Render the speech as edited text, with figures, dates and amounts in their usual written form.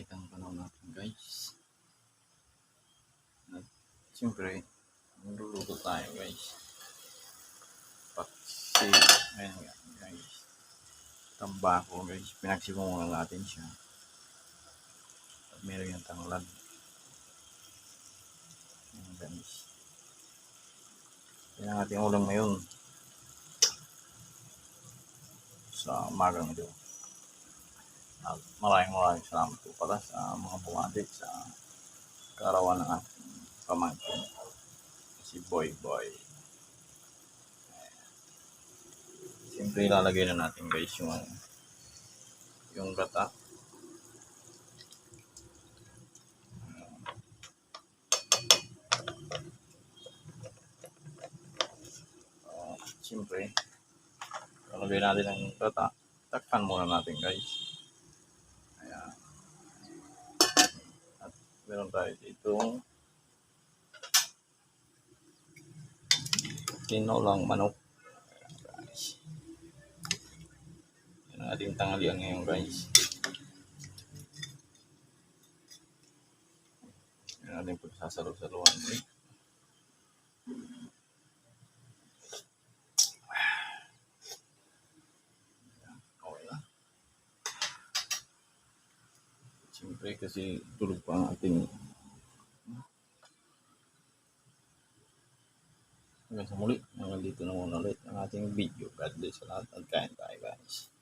mainit ang panahon natin, guys. At siyempre, magluluto tayo, guys. Paksi. Ayan nga, guys. Tambako, guys. Pinagsipong natin siya. At meron yung tanglad. Ayan, guys. Yan ang ating ulam ngayon. Sa umagang ito. At maraming salamat po pala sa mga bumati sa kaarawan ng ating pamangkin. Si Boy. Siyempre ilalagay na natin, guys, yung gata. Siyempre ilalagay natin ang gata. Takpan muna natin, guys. Ayan. At meron tayo ditong tinolang manok. Ayan, guys. Yan ang ating tanghalian ngayon, guys. Yan ang ating pagsasalo-saluhan. Okay na. Siyempre kasi tulog pa ang ating hanggang sa muli. Hanggang dito na muna ulit ang ating video. God bless sa lahat at kain tayo, guys.